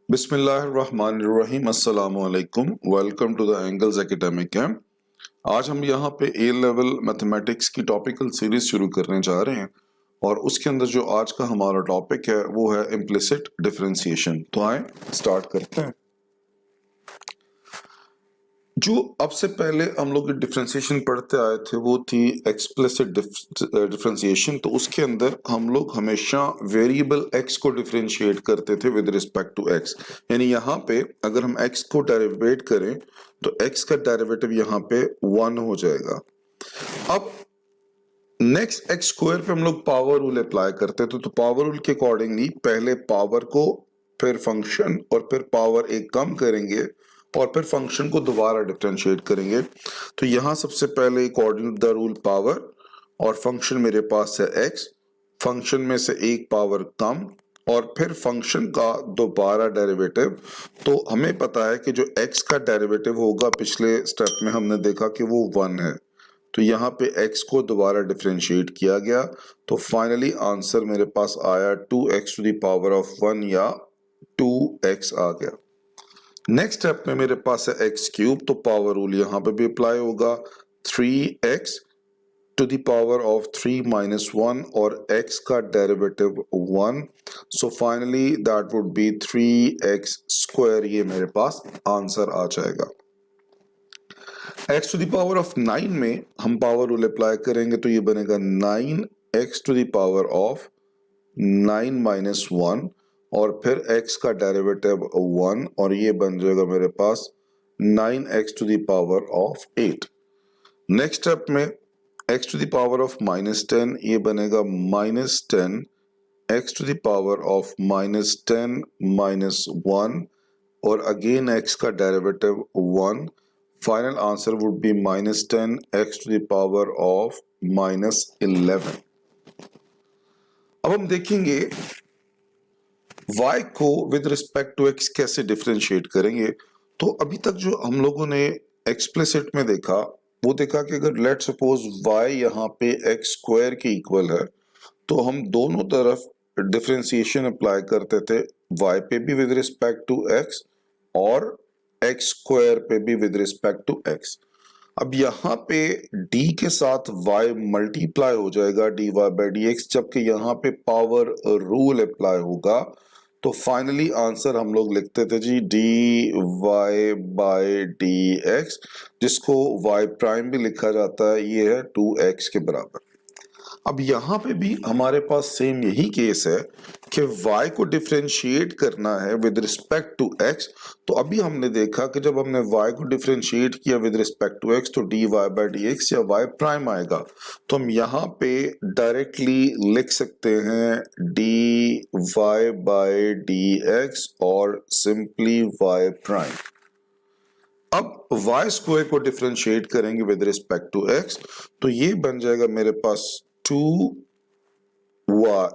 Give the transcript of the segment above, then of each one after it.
बिस्मिल्लाहिर्रहमानिर्रहीम अस्सलामुअलैकुम। Welcome to the Angles academic camp. आज हम यहाँ पे ए लेवल मैथमेटिक्स की टॉपिकल सीरीज शुरू करने जा रहे हैं और उसके अंदर जो आज का हमारा टॉपिक है वो है इम्प्लिसिट डिफरेंशिएशन। तो आए स्टार्ट करते हैं। जो अब से पहले हम लोग डिफरेंशिएशन पढ़ते आए थे वो थी एक्सप्लिसिट डिफरेंशिएशन। तो उसके अंदर हम लोग हमेशा वेरिएबल एक्स को डिफरेंशिएट करते थे विद रिस्पेक्ट टू एक्स। यानी यहाँ पे अगर हम एक्स को डेरिवेट करें तो एक्स का डेरिवेटिव यहाँ पे 1 हो जाएगा। अब नेक्स्ट एक्स स्क्वायर पे हम लोग पावर रूल अप्लाई करते थे। तो पावर रूल के अकॉर्डिंगली पहले पावर को, फिर फंक्शन और फिर पावर एक कम करेंगे और फिर फंक्शन को दोबारा डिफरेंशिएट करेंगे। तो यहां सबसे पहले according to the rule power और फंक्शन मेरे पास है एक्स, फंक्शन में से एक पावर कम और फिर फंक्शन का दोबारा डेरिवेटिव। तो हमें पता है कि जो एक्स का डेरिवेटिव होगा पिछले स्टेप में हमने देखा कि वो 1 है। तो यहाँ पे x को दोबारा डिफरेंशिएट किया गया तो फाइनली आंसर मेरे पास आया 2x to the power of 1 या 2x आ गया। नेक्स्ट स्टेप में मेरे पास है एक्स क्यूब। तो पावर रूल यहाँ पे भी अप्लाई होगा 3x to the power of 3 minus 1 और x का derivative 1। So finally that would be 3x square. ये मेरे पास आंसर आ जाएगा। x to the power of 9 में हम पावर रूल अप्लाई करेंगे तो ये बनेगा 9x to the power of 9 minus 1 और फिर x का डेरिवेटिव 1 और ये बन जाएगा मेरे पास 9x to the power of 8। Next step में x to the power of minus 10, ये बनेगा minus 10 x to the power of minus 10 minus 1 और अगेन x का derivative 1। Final answer would be minus 10 x to the power of minus 11। अब हम देखेंगे y को with respect to x कैसे differentiate करेंगे। तो अभी तक जो हम लोगों ने एक्सप्लिसिट में देखा वो देखा कि अगर लेट सपोज y यहाँ पे x स्क्वायर के इक्वल है तो हम दोनों तरफ डिफरेंशिएशन अप्लाई करते थे, y पे भी विद रिस्पेक्ट टू x और एक्स स्क्वायर पे भी विद रिस्पेक्ट टू एक्स। अब यहाँ पे d के साथ y मल्टीप्लाई हो जाएगा dy बाई डी एक्स, जबकि यहाँ पे पावर रूल अप्लाई होगा। तो फाइनली आंसर हम लोग लिखते थे जी dy बाई डी एक्स, जिसको y प्राइम भी लिखा जाता है, ये है 2x के बराबर। अब यहाँ पे भी हमारे पास सेम यही केस है कि y को डिफरेंशिएट करना है विद रिस्पेक्ट टू x। तो अभी हमने देखा कि जब हमने y को डिफरेंशिएट किया विद रिस्पेक्ट टू x तो dy बाई डी एक्स या y प्राइम आएगा। तो हम यहाँ पे डायरेक्टली लिख सकते हैं dy बाई डी एक्स और सिंपली y प्राइम। अब y स्क्वायर को डिफरेंशिएट करेंगे विद रिस्पेक्ट टू x तो ये बन जाएगा मेरे पास 2y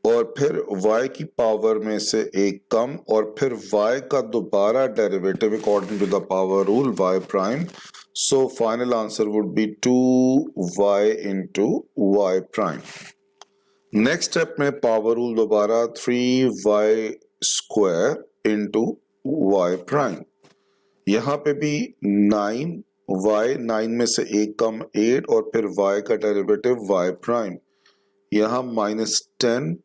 और फिर y की पावर में से एक कम और फिर y का दोबारा derivative according to the power rule y prime. So final answer would be 2y into y prime. Next step में पावर रूल दोबारा 3y square into y prime. यहाँ पे भी 9 में से एक कम 8 और फिर y का डेरिवेटिव y प्राइम। यहाँ minus 10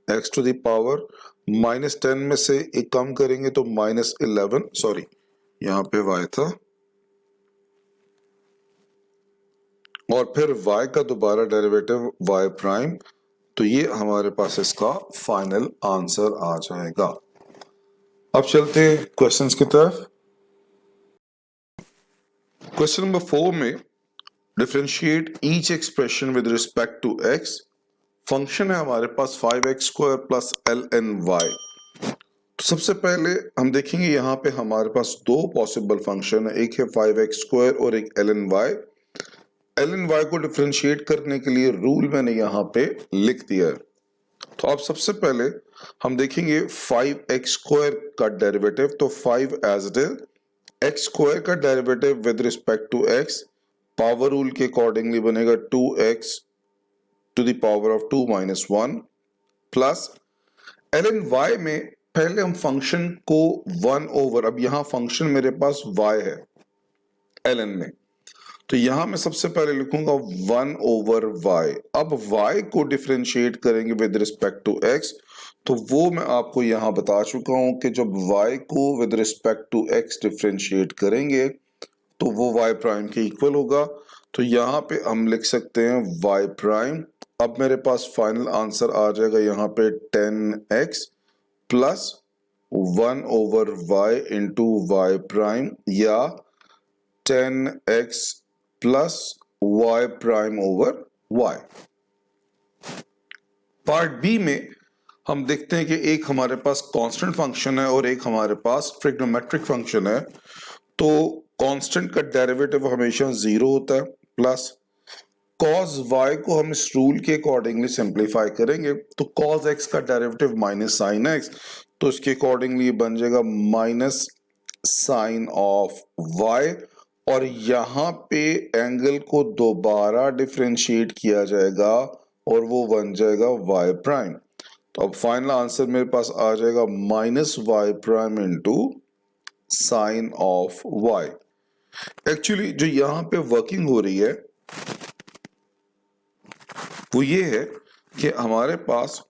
x to the power, minus 10 में से एक कम करेंगे तो माइनस 11, सॉरी यहाँ पे y था, और फिर y का दोबारा डेरिवेटिव y प्राइम। तो ये हमारे पास इसका फाइनल आंसर आ जाएगा। अब चलते क्वेश्चंस की तरफ। क्वेश्चन नंबर 4 में differentiate each expression with respect to x। Function है हमारे पास 5x square plus ln y। तो सबसे पहले हम देखेंगे यहाँ पे हमारे पास दो पॉसिबल फंक्शन है, एक है 5x स्क्वायर और एक ln y। ln y को डिफरेंशिएट करने के लिए रूल मैंने यहाँ पे लिख दिया है। तो अब सबसे पहले हम देखेंगे 5x स्क्वायर का डेरिवेटिव। तो 5 as it is, x square का derivative with respect to x power rule के अकॉर्डिंगली बनेगा 2x to the power of 2 minus 1 plus ln y में पहले हम फंक्शन को 1 ओवर, अब यहां फंक्शन मेरे पास y है ln में, तो यहां मैं सबसे पहले लिखूंगा 1 ओवर y। अब y को डिफरेंशिएट करेंगे विद रिस्पेक्ट टू x, तो वो मैं आपको यहां बता चुका हूं कि जब y को with respect to x differentiate करेंगे तो वो y प्राइम के इक्वल होगा। तो यहाँ पे हम लिख सकते हैं y प्राइम। अब मेरे पास फाइनल आंसर आ जाएगा यहाँ पे 10x plus 1 over y into y prime, या 10x plus y prime over y। Part B में हम देखते हैं कि एक हमारे पास कांस्टेंट फंक्शन है और एक हमारे पास ट्रिग्नोमेट्रिक फंक्शन है। तो कांस्टेंट का डेरिवेटिव हमेशा 0 होता है, प्लस cos y को हम इस रूल के अकॉर्डिंगली सिंप्लीफाई करेंगे, तो cos x का डेरिवेटिव माइनस साइन x, तो इसके अकॉर्डिंगली बन जाएगा माइनस साइन ऑफ y, और यहां पे एंगल को दोबारा डिफरेंशिएट किया जाएगा और वो बन जाएगा y प्राइम। तो अब फाइनल आंसर मेरे पास आ जाएगा minus y prime into sine of y। Actually जो यहां पे वर्किंग हो रही है वो ये है कि हमारे पास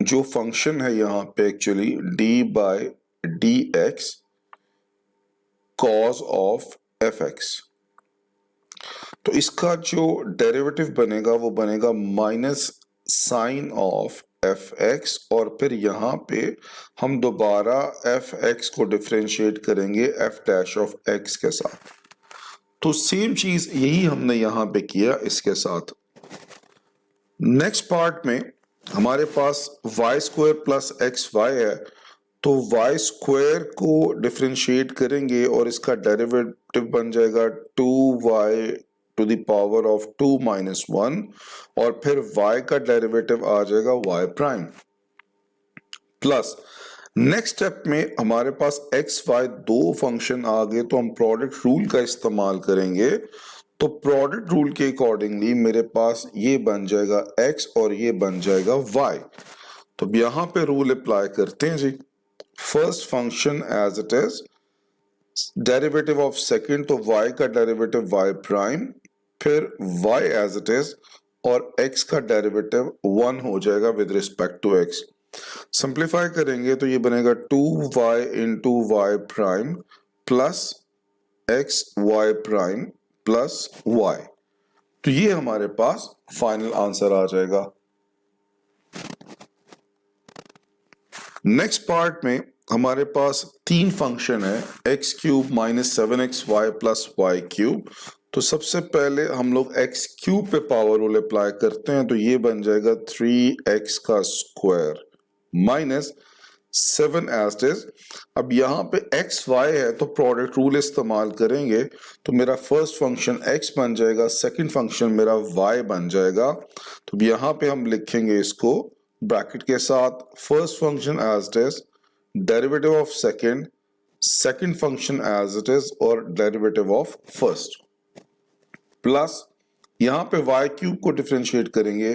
जो फंक्शन है यहां पे actually d by d x cos of f x, तो इसका जो डेरिवेटिव बनेगा वो बनेगा minus sine of f x, और फिर यहां पे हम दोबारा एफ एक्स को डिफरेंशिएट करेंगे एफ डैश ऑफ एक्स के साथ। तो सेम चीज यही हमने यहां पे किया इसके साथ। नेक्स्ट पार्ट में हमारे पास y square plus x y है, तो वाई स्क्वायर को डिफरेंशिएट करेंगे और इसका डेरिवेटिव बन जाएगा 2y to the power of 2 minus 1, और फिर y का डेरिवेटिव आ जाएगा y prime, plus next step में हमारे पास एक्स वाई दो फंक्शन आ गए, तो हम प्रोडक्ट रूल का इस्तेमाल करेंगे। तो प्रोडक्ट रूल के अकॉर्डिंगली मेरे पास ये बन जाएगा x और ये बन जाएगा y। तो अब यहां पे रूल अप्लाई करते हैं जी। First function as it is, derivative of second, तो y का डेरिवेटिव y प्राइम, फिर y एज इट इज, और x का डेरिवेटिव 1 हो जाएगा with respect to x। Simplify करेंगे तो ये बनेगा 2y into y prime plus x y prime plus y। तो ये हमारे पास फाइनल आंसर आ जाएगा। नेक्स्ट पार्ट में हमारे पास तीन फंक्शन है, x cube minus 7x y plus y cube. तो सबसे पहले हम लोग एक्स क्यूब पे पावर रूल अप्लाई करते हैं, तो ये बन जाएगा 3x का स्क्वायर माइनस 7 एज इज। अब यहाँ पे एक्स वाई है तो प्रोडक्ट रूल इस्तेमाल करेंगे, तो मेरा फर्स्ट फंक्शन x बन जाएगा, सेकंड फंक्शन मेरा y बन जाएगा। तो यहाँ पे हम लिखेंगे इसको ब्रैकेट के साथ, first function as it is, derivative of second, second function as it is, और डेरिवेटिव ऑफ फर्स्ट, प्लस यहाँ पे y क्यूब को डिफरेंशिएट करेंगे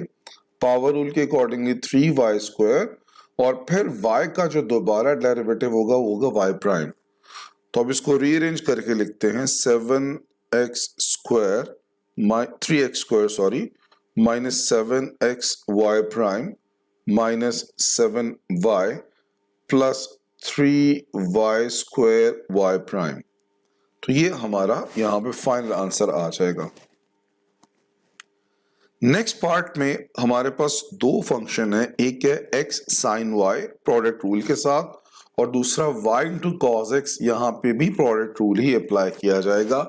पावर रूल के अकॉर्डिंगली 3y स्क्वायर, और फिर y का जो दोबारा डेरिवेटिव होगा वो होगा y प्राइम। तो अब इसको रीअरेंज करके लिखते हैं 7x square 3x square sorry minus 7x y prime minus 7y plus 3y square y prime. तो ये हमारा यहाँ पे फाइनल आंसर आ जाएगा। नेक्स्ट पार्ट में हमारे पास दो फंक्शन है, एक है x sine y product rule के साथ, और दूसरा y इंटू कॉस x, यहाँ पे भी प्रोडक्ट रूल ही अप्लाई किया जाएगा।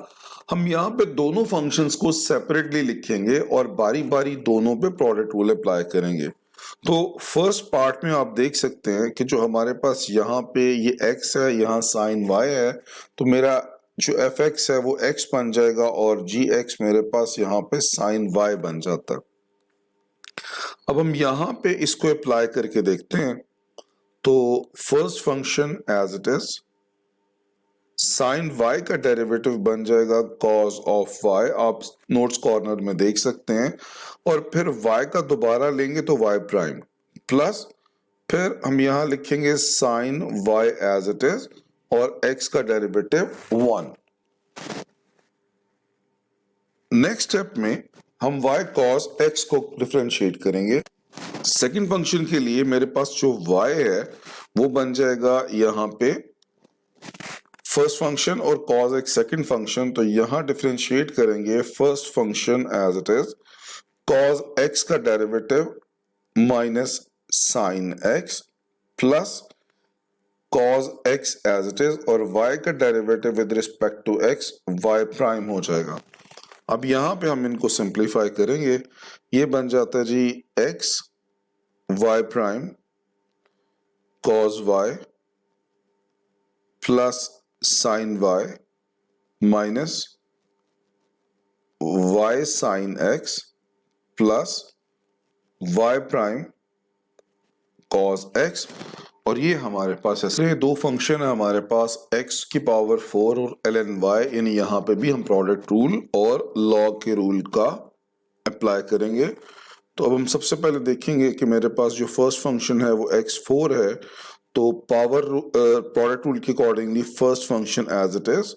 हम यहाँ पे दोनों फंक्शंस को सेपरेटली लिखेंगे और बारी बारी दोनों पे प्रोडक्ट रूल अप्लाई करेंगे। तो फर्स्ट पार्ट में आप देख सकते हैं कि जो हमारे पास यहाँ पे ये x है, यहाँ साइन y है, तो मेरा जो एफ एक्स है वो x बन जाएगा और जी एक्स मेरे पास यहाँ पे साइन y बन जाता है। अब हम यहाँ पे इसको अप्लाई करके देखते हैं, तो first function as it is, sine y का डेरिवेटिव बन जाएगा कॉस ऑफ y, आप नोट्स कॉर्नर में देख सकते हैं, और फिर y का दोबारा लेंगे तो y प्राइम, प्लस फिर हम यहाँ लिखेंगे sine y as it is और x का डेरिवेटिव 1। नेक्स्ट स्टेप में हम y cos x को डिफरेंशिएट करेंगे। सेकंड फंक्शन के लिए मेरे पास जो y है वो बन जाएगा यहाँ पे फर्स्ट फंक्शन और cos x सेकंड फंक्शन। तो यहाँ डिफरेंशिएट करेंगे first function as it is cos x का derivative minus sine x plus cos x as it is और y का derivative with respect to x y prime हो जाएगा। अब यहां पे हम इनको सिंप्लीफाई करेंगे, ये बन जाता है जी x y prime cos y plus sine y minus y sine x plus y prime cos x। और ये हमारे पास ऐसे दो फंक्शन है हमारे पास x की पावर 4 और ln y, यानी यहाँ पे भी हम प्रोडक्ट रूल और लॉग के रूल का अप्लाई करेंगे। तो अब हम सबसे पहले देखेंगे कि मेरे पास जो फर्स्ट फंक्शन है वो x4 है, तो पावर प्रोडक्ट रूल के accordingly first function as it is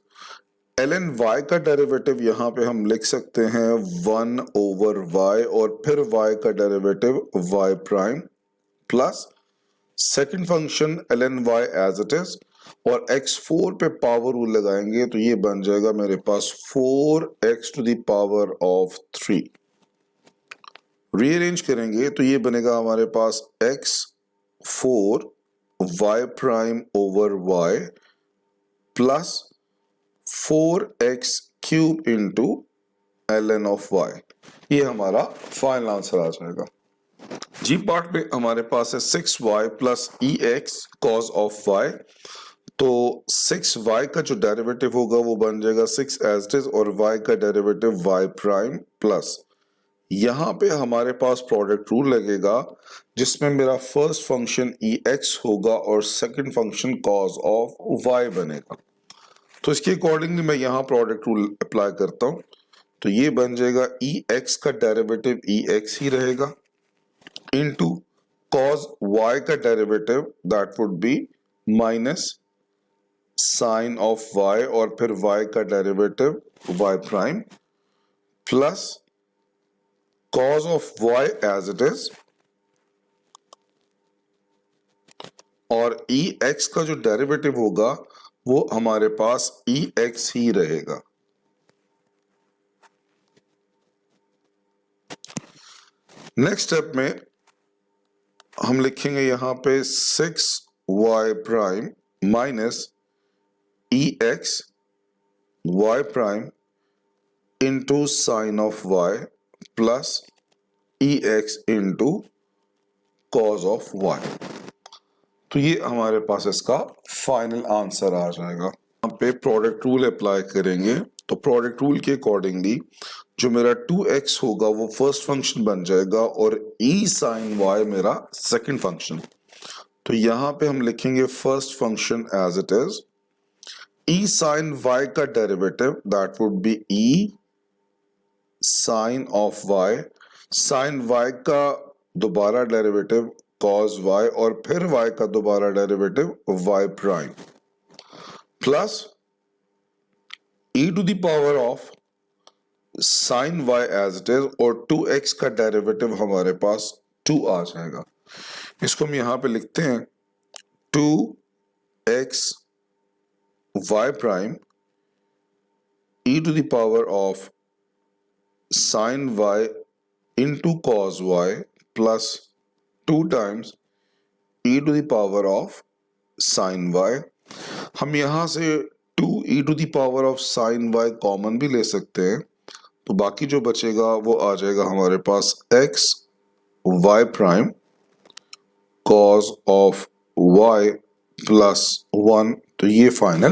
ln y का डेरिवेटिव यहाँ पे हम लिख सकते हैं 1 ओवर y और फिर y का derivative y prime plus second function ln y as it is और x4 पे पावर रूल लगाएंगे तो ये बन जाएगा मेरे पास 4x to the power of 3। Rearrange करेंगे तो ये बनेगा हमारे पास x4 y prime over y plus 4x cube into ln of y। ये हमारा फाइनल आंसर आ जाएगा। जी पार्ट में हमारे पास है 6y plus ex cos of y। तो 6y का जो डेरिवेटिव होगा वो बन जाएगा 6 एज इट इज और y का डेरिवेटिव y प्राइम प्लस यहाँ पे हमारे पास प्रोडक्ट रूल लगेगा जिसमें मेरा फर्स्ट फंक्शन ex होगा और second function cos of y बनेगा। तो इसके अकॉर्डिंगली मैं यहाँ प्रोडक्ट रूल अप्लाई करता हूँ, तो ये बन जाएगा ex का डेरिवेटिव ex ही रहेगा into cos y का derivative that would be minus sine of y और फिर y का derivative y prime plus cos of y as it is और ex का जो डेरिवेटिव होगा वो हमारे पास ex ही रहेगा। नेक्स्ट स्टेप में हम लिखेंगे यहाँ पे 6y prime minus ex y prime into sine of y plus ex into cos of y। तो ये हमारे पास इसका फाइनल आंसर आ जाएगा। यहाँ पे प्रोडक्ट रूल अप्लाई करेंगे तो प्रोडक्ट रूल के अकॉर्डिंगली जो मेरा 2x होगा वो फर्स्ट फंक्शन बन जाएगा और e साइन y मेरा सेकंड फंक्शन। तो यहाँ पे हम लिखेंगे first function as it is e sine y का derivative that would be e sine of y, sine y का दोबारा डेरिवेटिव cos y और फिर y का दोबारा derivative y prime plus e to the power of sine y as it is और 2x का derivative हमारे पास 2 आ जाएगा। इसको हम यहां पे लिखते हैं 2x y prime e to the power of sine y into cos y plus 2 times e to the power of sine y। हम यहां से 2 e to the power of sine y common भी ले सकते हैं, तो बाकी जो बचेगा वो आ जाएगा हमारे पास x y prime cos of y plus 1। तो ये फाइनल